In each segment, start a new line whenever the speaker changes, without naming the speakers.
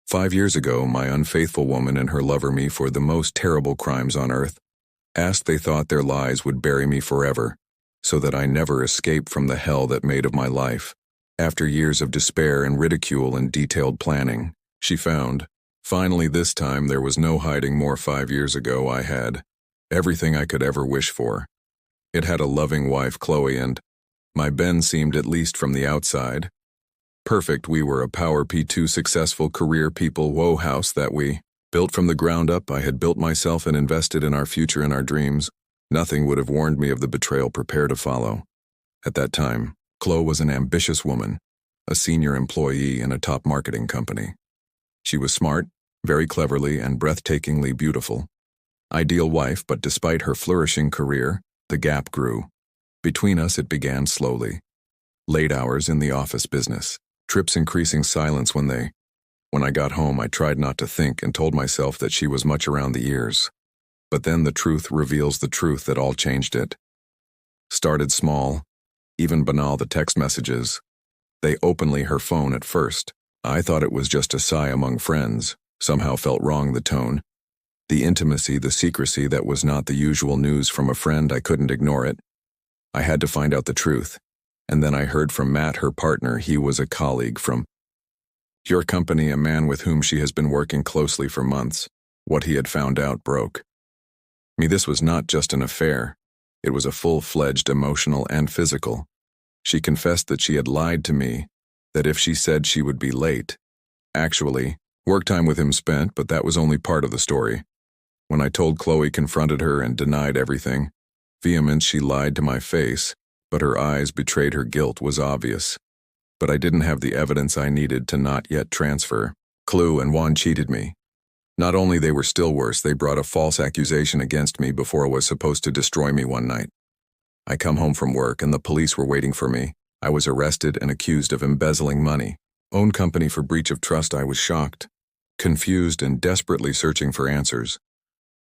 5 years ago, my unfaithful woman and her lover me for the most terrible crimes on earth. Asked they thought their lies would bury me forever, so that I never escape from the hell that made of my life. After years of despair and ridicule and detailed planning, she found, finally this time there was no hiding more. 5 years ago I had everything I could ever wish for. It had a loving wife, Chloe, and my Ben seemed, at least from the outside, perfect. We were a Power P2 successful career people. Whoa, house that we built from the ground up. I had built myself and invested in our future and our dreams. Nothing would have warned me of the betrayal prepare to follow. At that time, Chloe was an ambitious woman, a senior employee in a top marketing company. She was smart, very cleverly, and breathtakingly beautiful. Ideal wife, but despite her flourishing career, the gap grew. Between us it began slowly. Late hours in the office business, trips, increasing silence when I got home. I tried not to think and told myself that she was much around the years. But then the truth reveals the truth that all changed it. Started small, even banal, the text messages. They openly her phone at first. I thought it was just a sigh among friends, somehow felt wrong, the tone. The intimacy, the secrecy that was not the usual news from a friend. I couldn't ignore it. I had to find out the truth. And then I heard from Matt, her partner. He was a colleague from your company, a man with whom she has been working closely for months. What he had found out broke me. This was not just an affair. It was a full-fledged emotional and physical. She confessed that she had lied to me, that if she said she would be late. Actually, work time with him spent, but that was only part of the story. When I told Chloe, confronted her, and denied everything, vehemence, she lied to my face, but her eyes betrayed her guilt was obvious. But I didn't have the evidence I needed to not yet transfer. Chloe and Juan cheated me. Not only they were still worse, they brought a false accusation against me before it was supposed to destroy me one night. I come home from work and the police were waiting for me. I was arrested and accused of embezzling money. Own company for breach of trust. I was shocked, confused, and desperately searching for answers.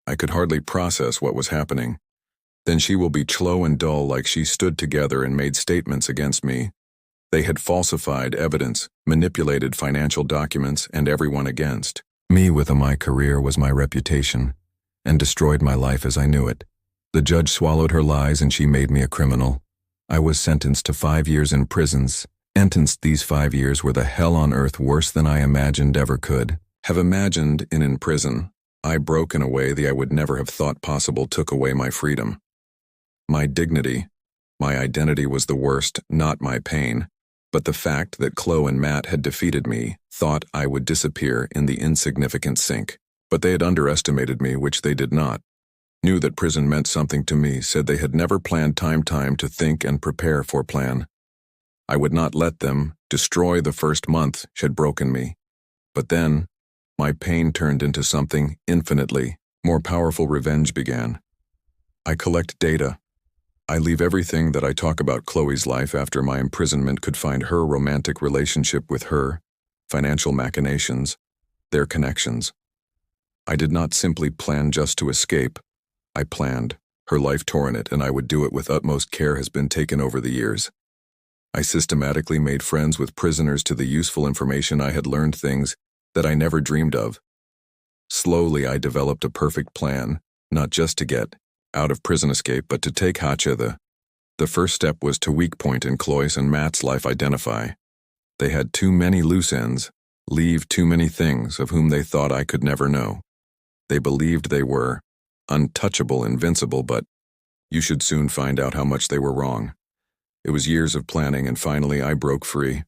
I could hardly process what was happening. Then she will be slow and dull, like she stood together and made statements against me. They had falsified evidence, manipulated financial documents, and everyone against me with my career was my reputation, and destroyed my life as I knew it. The judge swallowed her lies and she made me a criminal. I was sentenced to 5 years in prisons. These 5 years were the hell on earth, worse than I imagined ever could have imagined. In prison, I broke in a way that I would never have thought possible, took away my freedom. My dignity, my identity was the worst, not my pain, but the fact that Chloe and Matt had defeated me, thought I would disappear in the insignificant sink. But they had underestimated me, which they did not. Knew that prison meant something to me, said they had never planned time to think and prepare for plan. I would not let them destroy the first month had broken me. But then, my pain turned into something infinitely more powerful. Revenge began. I collect data. I leave everything that I talk about Chloe's life after my imprisonment, could find her romantic relationship with her, financial machinations, their connections. I did not simply plan just to escape. I planned. Her life tore in it, and I would do it with utmost care has been taken over the years. I systematically made friends with prisoners to the useful information I had learned, things that I never dreamed of. Slowly I developed a perfect plan, not just to get out of prison escape, but to take Hacha. The first step was to weak point in Chloe's and Matt's life, identify. They had too many loose ends, leave too many things of whom they thought I could never know. They believed they were untouchable, invincible, but you should soon find out how much they were wrong. It was years of planning, and finally I broke free.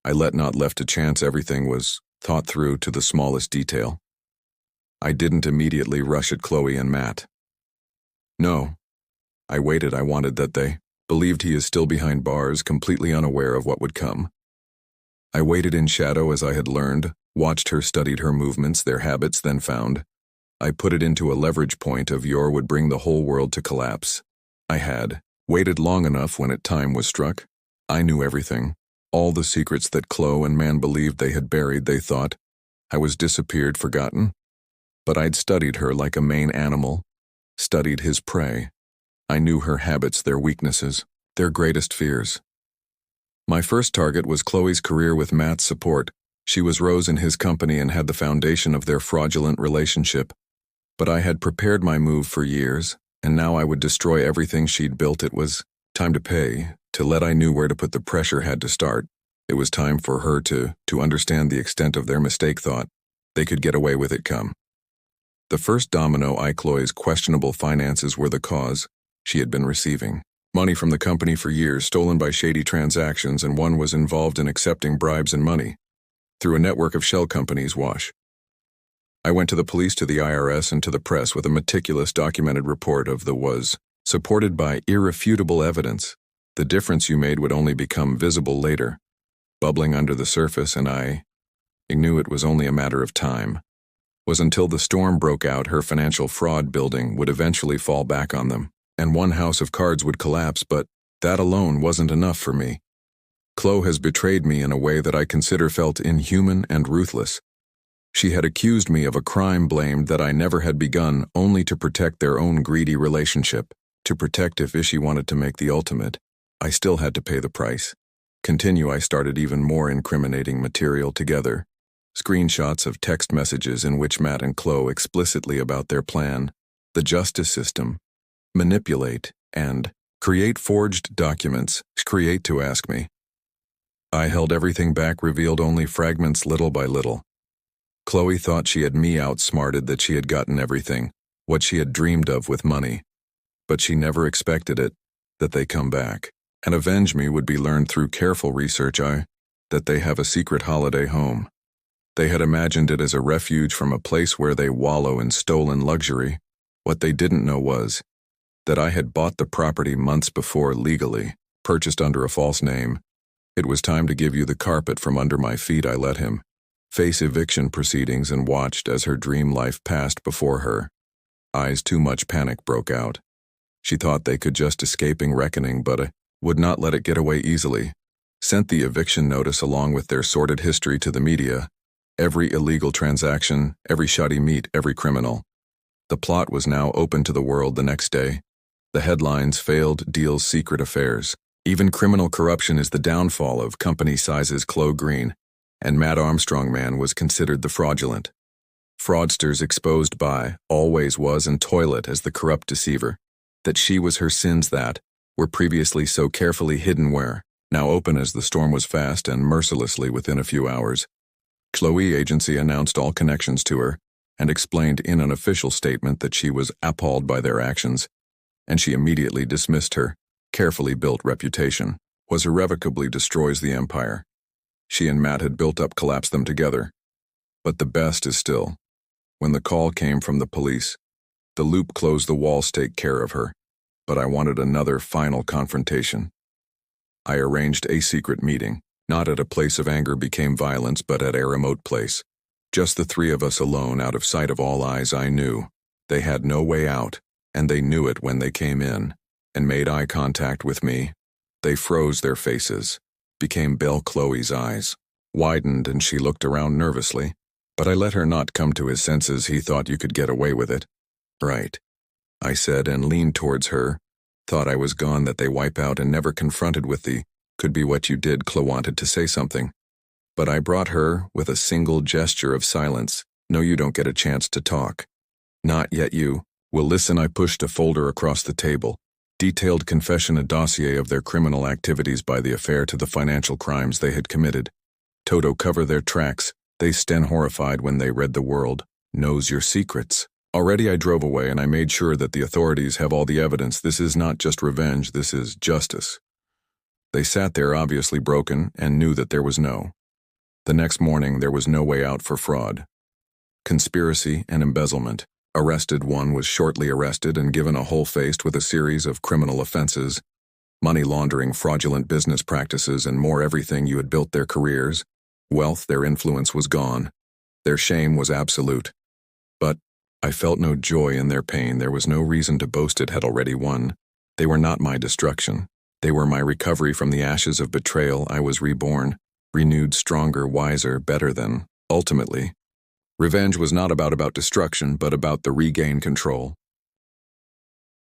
I let not left to chance. Everything was thought through to the smallest detail. I didn't immediately rush at Chloe and Matt. No. I waited. I wanted that they believed he is still behind bars, completely unaware of what would come. I waited in shadow as I had learned, watched her, studied her movements, their habits, then found I put it into a leverage point of your would bring the whole world to collapse. I had waited long enough. When time was struck, I knew everything, all the secrets that Chloe and Man believed they had buried. They thought I was disappeared, forgotten. But I'd studied her like a Maine animal, studied his prey. I knew her habits, their weaknesses, their greatest fears. My first target was Chloe's career. With Matt's support, She was Rose in his company and had the foundation of their fraudulent relationship. But I had prepared my move for years, and now I would destroy everything she'd built. It was time to pay, to let I knew where to put the pressure had to start. It was time for her to understand the extent of their mistake. Thought they could get away with it. Come. The first domino, Chloe's questionable finances were the cause. She had been receiving money from the company for years, stolen by shady transactions, and one was involved in accepting bribes and money through a network of shell companies. I went to the police, to the IRS, and to the press with a meticulous documented report of the was, supported by irrefutable evidence. The difference you made would only become visible later, bubbling under the surface, and I knew it was only a matter of time. Was until the storm broke out, her financial fraud building would eventually fall back on them, and one house of cards would collapse, but that alone wasn't enough for me. Chloe has betrayed me in a way that I consider felt inhuman and ruthless. She had accused me of a crime blamed that I never had begun, only to protect their own greedy relationship, to protect if she wanted to make the ultimate. I still had to pay the price. I started even more incriminating material together. Screenshots of text messages in which Matt and Chloe explicitly about their plan, the justice system, manipulate, and create forged documents, create to ask me. I held everything back, revealed only fragments little by little. Chloe thought she had me outsmarted, that she had gotten everything, what she had dreamed of with money. But she never expected it, that they come back and avenge me would be learned through careful research. That they have a secret holiday home. They had imagined it as a refuge from a place where they wallow in stolen luxury. What they didn't know was that I had bought the property months before legally, purchased under a false name. It was time to give you the carpet from under my feet. I let him face eviction proceedings and watched as her dream life passed before her eyes. Too much panic broke out. She thought they could just escaping reckoning, but would not let it get away easily. Sent the eviction notice along with their sordid history to the media. Every illegal transaction, every shoddy meet, every criminal. The plot was now open to the world the next day. The headlines: failed deals, secret affairs. Even criminal corruption is the downfall of company sizes. Chloe Green and Matt Armstrong man was considered the fraudulent fraudsters, exposed by always was and toilet as the corrupt deceiver. That she was her sins that were previously so carefully hidden were now open as the storm was fast and mercilessly within a few hours. Chloe agency announced all connections to her and explained in an official statement that she was appalled by their actions, and she immediately dismissed her carefully built reputation. Was irrevocably destroys the empire she and Matt had built up, collapsed them together. But the best is still, when the call came from the police, the loop closed, the walls take care of her. But I wanted another final confrontation. I arranged a secret meeting, not at a place of anger became violence, but at a remote place. Just the three of us alone, out of sight of all eyes. I knew they had no way out, and they knew it when they came in and made eye contact with me. They froze their faces, became Belle. Chloe's eyes widened and she looked around nervously, but I let her not come to his senses. He thought you could get away with it. Right, I said, and leaned towards her. Thought I was gone, that they wipe out and never confronted with the could be what you did. Chloe wanted to say something, but I brought her with a single gesture of silence. No, you don't get a chance to talk. Not yet. You will listen. I pushed a folder across the table. Detailed confession, a dossier of their criminal activities by the affair to the financial crimes they had committed. Toto cover their tracks. They stand horrified when they read the world knows your secrets. Already I drove away and I made sure that the authorities have all the evidence. This is not just revenge, this is justice. They sat there obviously broken and knew that there was no. The next morning there was no way out for fraud, conspiracy, and embezzlement. Arrested one was shortly arrested and given a whole faced with a series of criminal offenses, money laundering, fraudulent business practices, and more. Everything you had built their careers, wealth, their influence was gone. Their shame was absolute. But I felt no joy in their pain. There was no reason to boast. It had already won. They were not my destruction. They were my recovery from the ashes of betrayal. I was reborn, renewed, stronger, wiser, better than. Ultimately, revenge was not about destruction, but about the regained control.